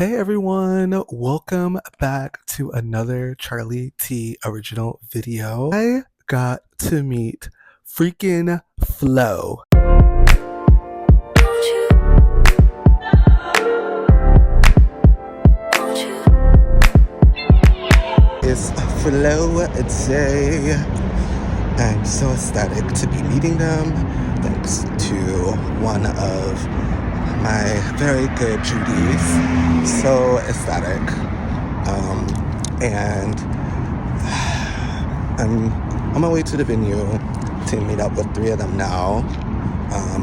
Hey everyone, welcome back to another Charlie T original video. I got to meet freaking FLO. It's FLO day. I'm so ecstatic to be meeting them thanks to one of my very good Judies. So ecstatic. And I'm on my way to the venue to meet up with three of them now.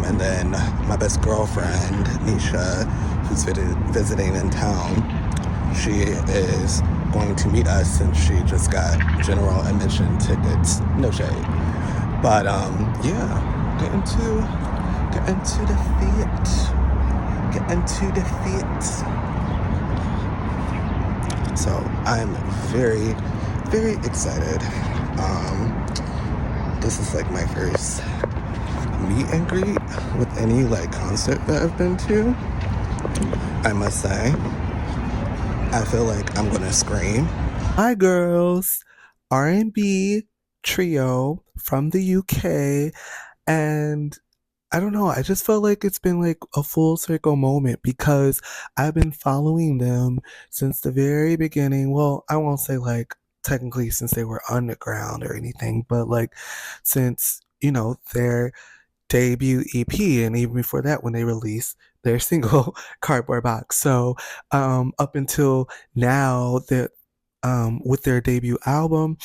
And then my best girlfriend, Nisha, who's visiting in town, she is going to meet us since she just got general admission tickets. No shade. But yeah, get into the theater. Get into the theater. So I'm very, very excited. This is like my first meet and greet with any like concert that I've been to. I must say, I feel like I'm gonna scream. Hi girls, R&B trio from the UK, and I don't know, I just felt like it's been like a full circle moment because I've been following them since the very beginning. Well, I won't say like technically since they were underground or anything, but like since, their debut EP, and even before that when they released their single Cardboard Box. So up until now, that with their debut album,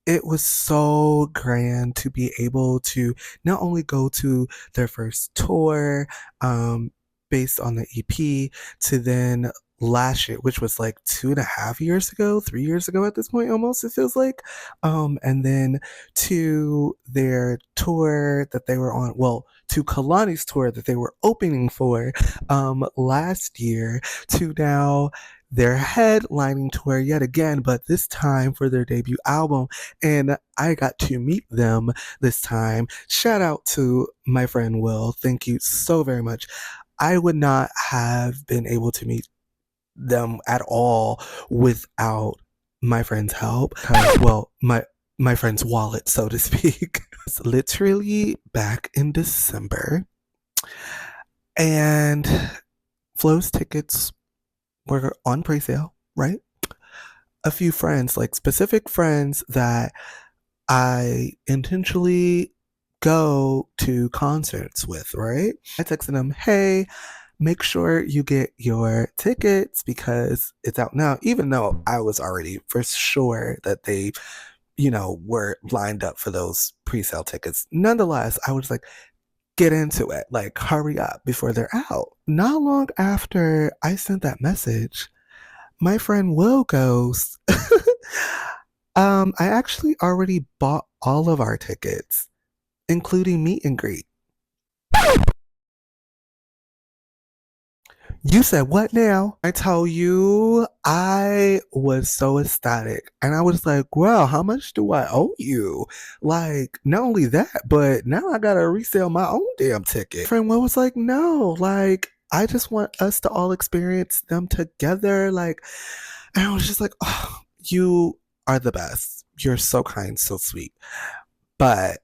it was so grand to be able to not only go to their first tour, based on the EP, to then last year, which was like 2.5 years ago, 3 years ago at this point, almost, it feels like. And then to their tour that they were on, well, to Kalani's tour that they were opening for last year, to now their headlining tour yet again, but this time for their debut album. And I got to meet them this time. Shout out to my friend Will. Thank you so very much. I would not have been able to meet them at all without my friend's help. Well, my friend's wallet, so to speak. It's literally back in December, and FLO's tickets were on pre-sale, right? A few friends, like specific friends that I intentionally go to concerts with, right? I texted them, hey, make sure you get your tickets because it's out now, even though I was already for sure that they, were lined up for those pre-sale tickets. Nonetheless, I was like, get into it, like hurry up before they're out. Not long after I sent that message, my friend Will goes, I actually already bought all of our tickets, including meet and greet. You said what now? I tell you, I was so ecstatic. And I was like, wow, how much do I owe you? Like, not only that, but now I gotta resell my own damn ticket. Friend Will was like, no, like, I just want us to all experience them together. Like, and I was just like, oh, you are the best. You're so kind, so sweet. But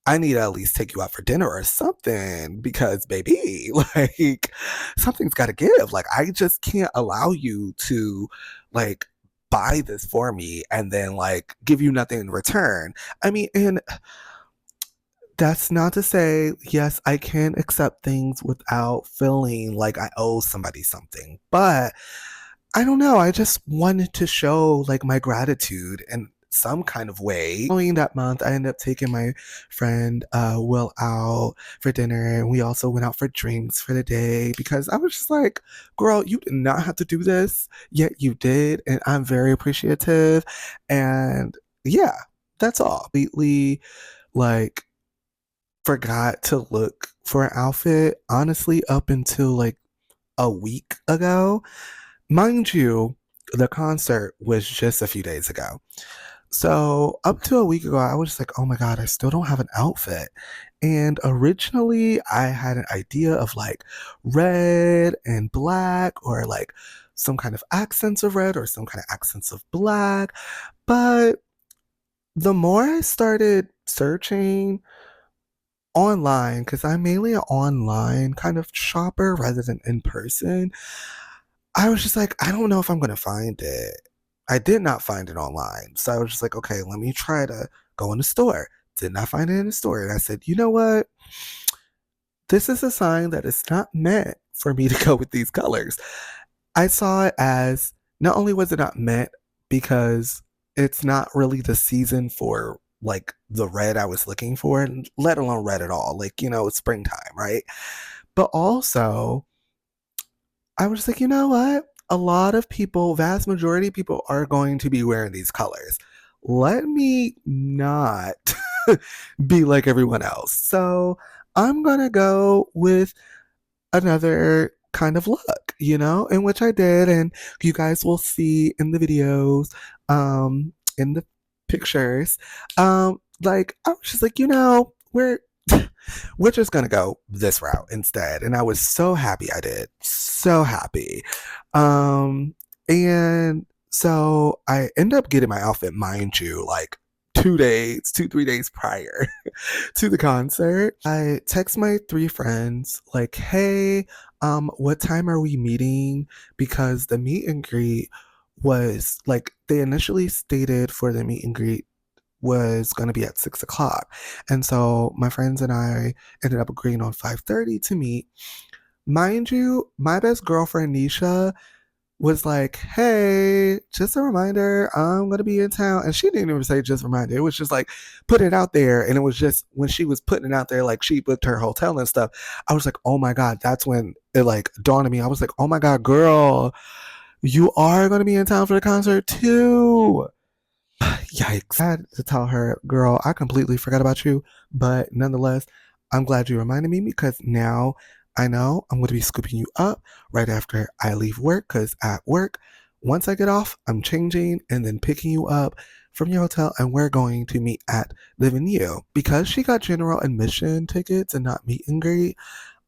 I need to at least take you out for dinner or something because, baby, like, something's got to give. Like, I just can't allow you to, like, buy this for me and then, like, give you nothing in return. I mean, and that's not to say, yes, I can accept things without feeling like I owe somebody something. But I don't know. I just wanted to show, like, my gratitude and some kind of way. Following that month, I ended up taking my friend Will out for dinner, and we also went out for drinks for the day because I was just like, girl, you did not have to do this, yet you did, and I'm very appreciative. And yeah, that's all. Completely, like, forgot to look for an outfit, honestly, up until like a week ago. Mind you, the concert was just a few days ago. So up to a week ago, I was just like, oh my God, I still don't have an outfit. And originally, I had an idea of like red and black, or like some kind of accents of red or some kind of accents of black. But the more I started searching online, because I'm mainly an online kind of shopper rather than in person, I was just like, I don't know if I'm going to find it. I did not find it online. So I was just like, okay, let me try to go in the store. Did not find it in the store. And I said, you know what? This is a sign that it's not meant for me to go with these colors. I saw it as, not only was it not meant because it's not really the season for like the red I was looking for, let alone red at all. Like, it's springtime, right? But also, I was just like, you know what? A lot of people, vast majority of people are going to be wearing these colors. Let me not be like everyone else. So I'm going to go with another kind of look, in which I did. And you guys will see in the videos, in the pictures. Like, I was just like, we're just gonna go this route instead. And I was so happy I did. So happy. Um, and so I end up getting my outfit, mind you, like 2 days, 3 days prior to the concert. I text my three friends, like, hey, what time are we meeting? Because the meet and greet was like, they initially stated for the meet and greet was going to be at 6 o'clock. And so my friends and I ended up agreeing on 5:30 to meet. Mind you, my best girlfriend Nisha was like, hey, just a reminder, I'm gonna be in town. And she didn't even say just a reminder. It was just like put it out there. And it was just when she was putting it out there, like she booked her hotel and stuff. I was like, oh my God, that's when it like dawned on me. I was like, oh my God, girl, you are gonna be in town for the concert too. Yikes. I had to tell her, girl, I completely forgot about you. But nonetheless, I'm glad you reminded me because now I know I'm going to be scooping you up right after I leave work. Because at work, once I get off, I'm changing and then picking you up from your hotel. And we're going to meet at the venue. Because she got general admission tickets and not meet and greet,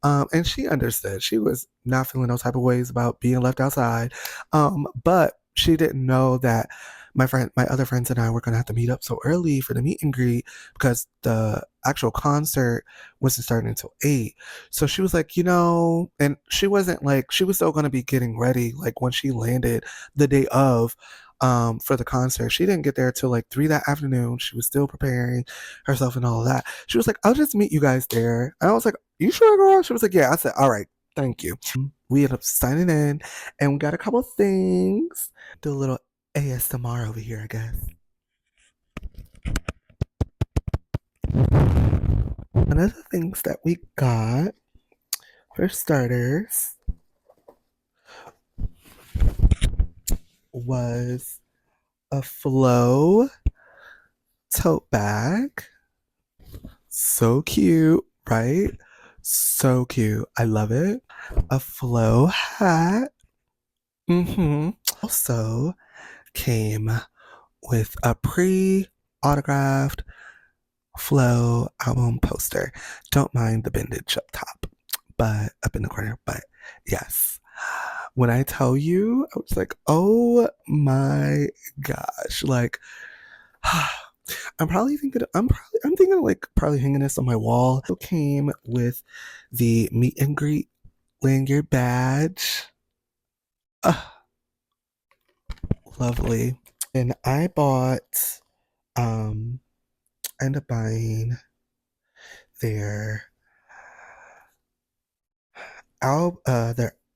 and she understood. She was not feeling those type of ways about being left outside. But she didn't know that my other friends and I were gonna have to meet up so early for the meet and greet because the actual concert wasn't starting until 8. So she was like, and she wasn't like, she was still gonna be getting ready. Like when she landed the day of, for the concert, she didn't get there till like 3 that afternoon. She was still preparing herself and all of that. She was like, I'll just meet you guys there. And I was like, you sure, girl? She was like, yeah. I said, all right, thank you. We ended up signing in and we got a couple things. Do a little ASMR over here, I guess. One of the things that we got, for starters, was a FLO tote bag. So cute, right? So cute. I love it. A FLO hat. Also came with a pre-autographed FLO album poster. Don't mind the bandage up top, but up in the corner. But yes, when I tell you, I was like, oh my gosh, like I'm thinking of like probably hanging this on my wall. It came with the meet and greet lanyard badge. Lovely. And um I ended up buying their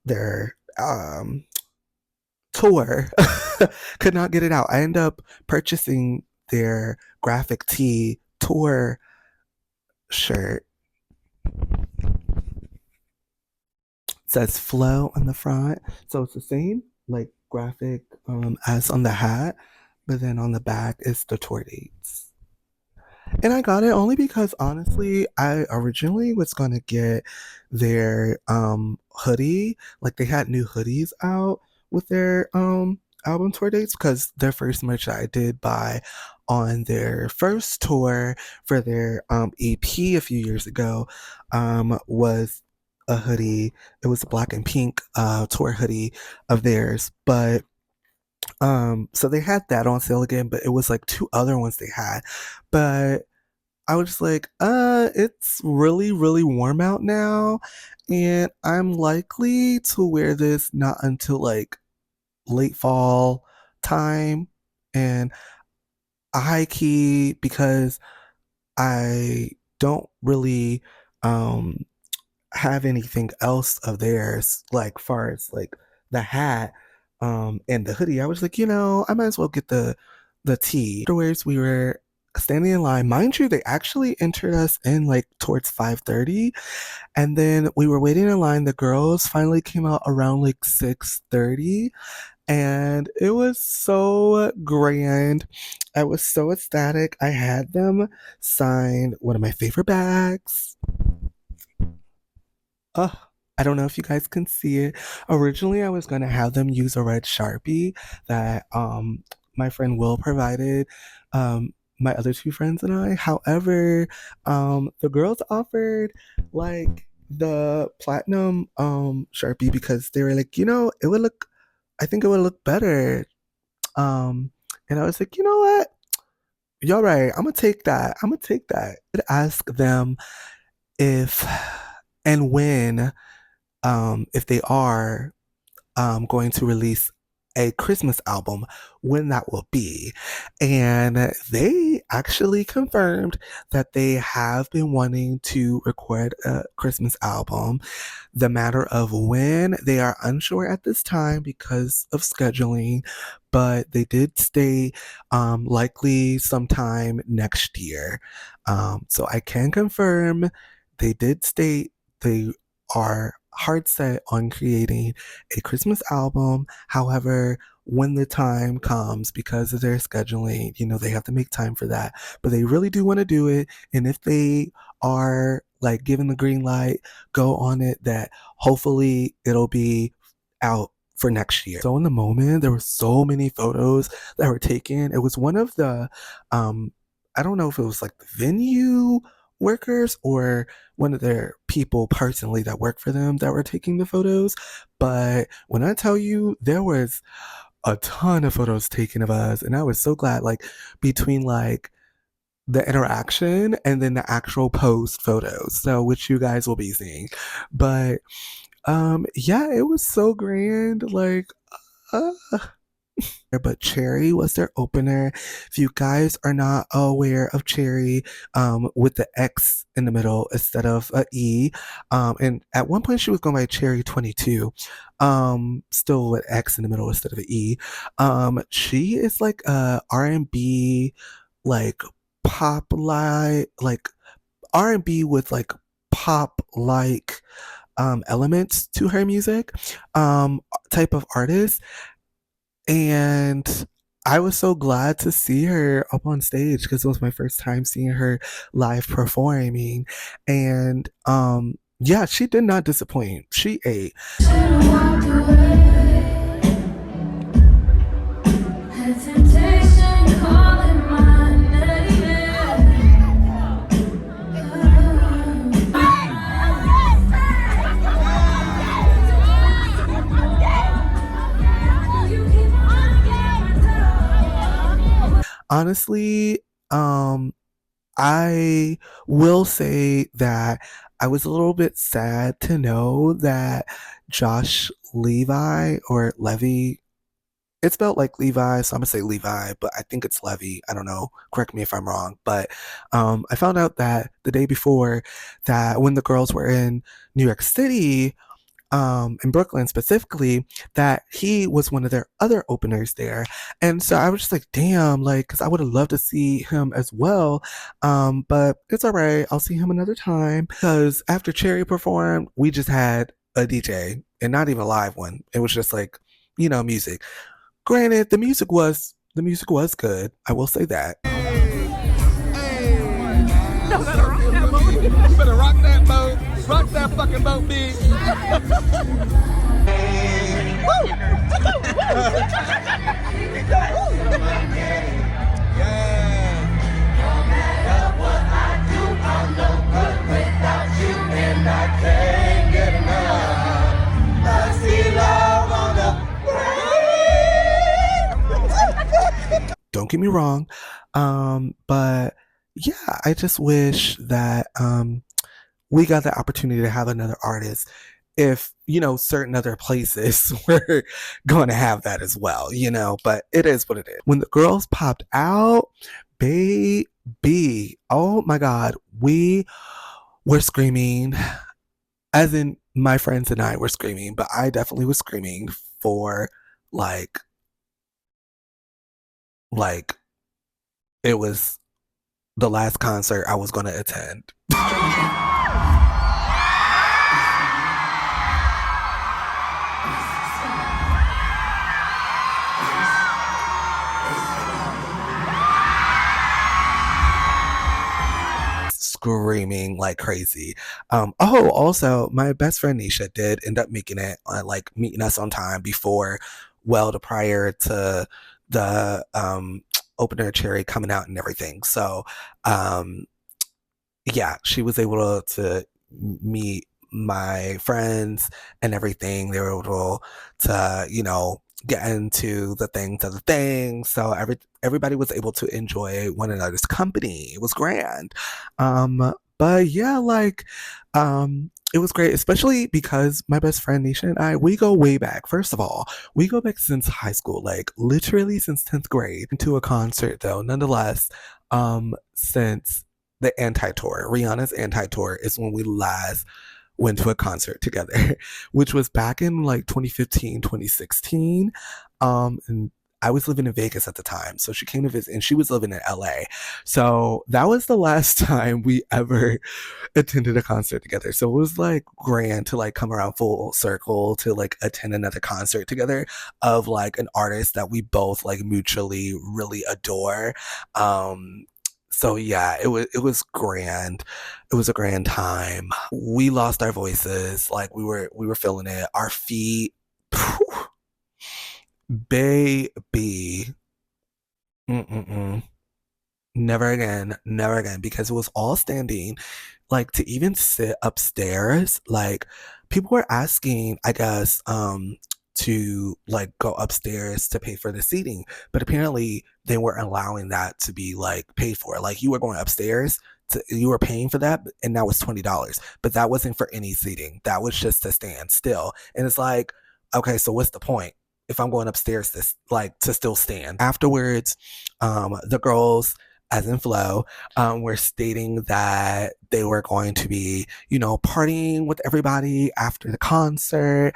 their tour. Could not get it out. I ended up purchasing their graphic tee tour shirt. It says FLO on the front. So it's the same like graphic as on the hat, but then on the back is the tour dates. And I got it only because honestly, I originally was gonna get their hoodie. Like they had new hoodies out with their album tour dates because their first merch that I did buy on their first tour for their EP a few years ago was a hoodie. It was a black and pink tour hoodie of theirs, but so they had that on sale again, but it was like two other ones they had. But I was just like, it's really, really warm out now, and I'm likely to wear this not until like late fall time. And a high key because I don't really um have anything else of theirs, like far as like the hat and the hoodie. I was like, I might as well get the tee. Afterwards we were standing in line. Mind you, they actually entered us in like towards 5:30, and then we were waiting in line. The girls finally came out around like 6:30, and it was so grand. I was so ecstatic. I had them sign one of my favorite bags. Oh, I don't know if you guys can see it. Originally, I was gonna have them use a red Sharpie that my friend Will provided. My other two friends and I. However, the girls offered like the platinum Sharpie because they were like, it would look. I think it would look better. And I was like, you know what? You're right. I'm gonna take that. I'm gonna take that. I'd ask them if and when if they are going to release a Christmas album, when that will be. And they actually confirmed that they have been wanting to record a Christmas album. The matter of when, they are unsure at this time because of scheduling, but they did stay likely sometime next year. So I can confirm they did state they are hard set on creating a Christmas album. However, when the time comes, because of their scheduling, they have to make time for that. But they really do want to do it. And if they are like given the green light, go on it, that hopefully it'll be out for next year. So in the moment, there were so many photos that were taken. It was one of the I don't know if it was like the venue workers or one of their people personally that work for them that were taking the photos. But when I tell you, there was a ton of photos taken of us, and I was so glad, like between like the interaction and then the actual post photos, so which you guys will be seeing. But yeah, it was so grand. Like uh, but Cherry was their opener. If you guys are not aware of Cherry, with the X in the middle instead of a E, and at one point she was going by Cherry 22, still with X in the middle instead of an E. She is like a R&B, like pop like R&B with like pop like elements to her music, type of artist. And I was so glad to see her up on stage because it was my first time seeing her live performing. And yeah, she did not disappoint. She ate. Honestly, I will say that I was a little bit sad to know that Josh Levi or Levy, it's spelled like Levi, so I'm gonna say Levi, but I think it's Levy. I don't know. Correct me if I'm wrong. But I found out that the day before, that when the girls were in New York City, in Brooklyn specifically, that he was one of their other openers there. And so I was just like, damn, like, because I would have loved to see him as well. But it's all right. I'll see him another time. Because after Cherry performed, we just had a DJ, and not even a live one. It was just like, music. Granted, the music was good. I will say that. You better rock that boat. You better rock that boat. Rock that fucking boat, bitch. don't get me wrong. But yeah, I just wish that we got the opportunity to have another artist if, certain other places were going to have that as well, but it is what it is. When the girls popped out, baby, oh my God, we were screaming, as in my friends and I were screaming, but I definitely was screaming for like, like it was the last concert I was going to attend. Screaming like crazy. Also, my best friend Nisha did end up making it, meeting us on time prior to the opener cherry coming out and everything. So, yeah, she was able to meet my friends and everything. They were able to, get into the things of the things. So everybody was able to enjoy one another's company. It was grand. But yeah, it was great, especially because my best friend Nisha and I, we go way back. First of all, we go back since high school, like literally since 10th grade. To a concert though, nonetheless, since the anti-tour, Rihanna's anti-tour is when we last went to a concert together, which was back in like 2015, 2016. And I was living in Vegas at the time. So she came to visit and she was living in LA. So that was the last time we ever attended a concert together. So it was like grand to like come around full circle to like attend another concert together of like an artist that we both like mutually really adore. So yeah, it was grand. It was a grand time. We lost our voices, like we were feeling it. Our feet, whew, baby, mm-mm-mm. Never again, because it was all standing. Like to even sit upstairs, like people were asking, I guess, to like go upstairs to pay for the seating, but apparently they weren't allowing that to be like paid for. Like you were going upstairs you were paying for that, and that was $20, but that wasn't for any seating. That was just to stand still. And it's like, okay, so what's the point if I'm going upstairs to still stand? Afterwards, the girls, as in FLO, were stating that they were going to be, partying with everybody after the concert.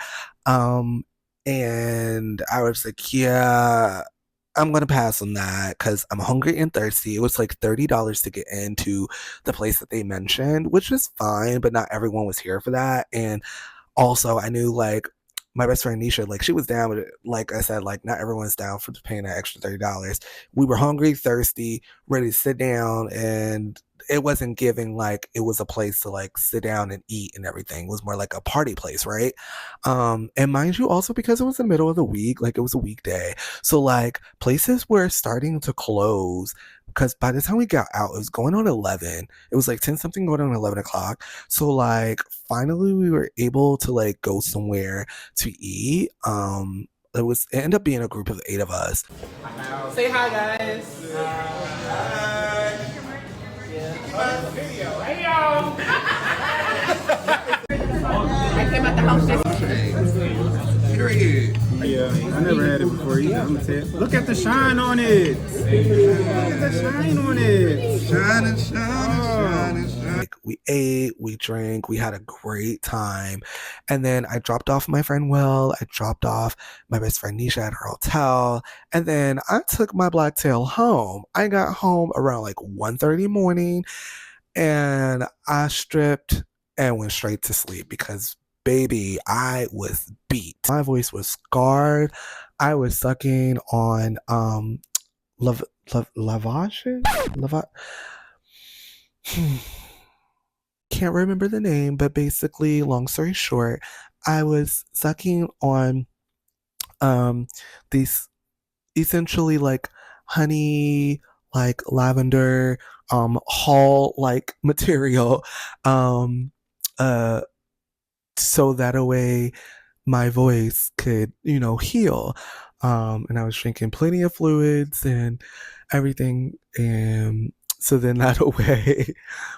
And I was like, yeah, I'm gonna pass on that because I'm hungry and thirsty. It was like $30 to get into the place that they mentioned, which is fine, but not everyone was here for that. And also, I knew like my best friend Nisha, like she was down with it. Like I said, like not everyone's down for paying that extra $30. We were hungry, thirsty, ready to sit down, and it wasn't giving like it was a place to like sit down and eat and everything. It was more like a party place, right? And mind you, also because it was the middle of the week, like it was a weekday, so like places were starting to close because by the time we got out, it was going on 11. It was like 10 something going on 11 o'clock. So like finally we were able to like go somewhere to eat. It ended up being a group of 8 of us. Say hi, guys. Hey, y'all. I came out the house just. Period. Yeah, I never had it before either. I'm gonna tell you. Look at the shine on it. Look at the shine on it. Shining, shining, shining. Like we ate, we drank, we had a great time. And then I dropped off my friend Will, I dropped off my best friend Nisha at her hotel, and then I took my black tail home. I got home around like 1:30 morning, and I stripped and went straight to sleep because baby, I was beat. My voice was scarred. I was sucking on lavage? Can't remember the name, but basically, long story short, I was sucking on these essentially like honey, like lavender, hall like material, so that a way my voice could, heal. And I was drinking plenty of fluids and everything. And so then that way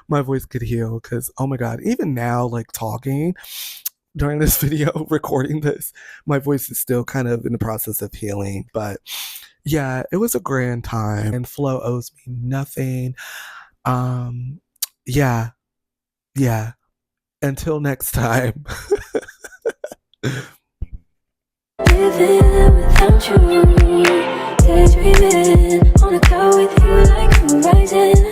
my voice could heal. Because, oh my God, even now, like talking during this video, recording this, my voice is still kind of in the process of healing. But yeah, it was a grand time. And FLO owes me nothing. Yeah. Until next time. Living without you, daydreaming on a cloud with you like horizon.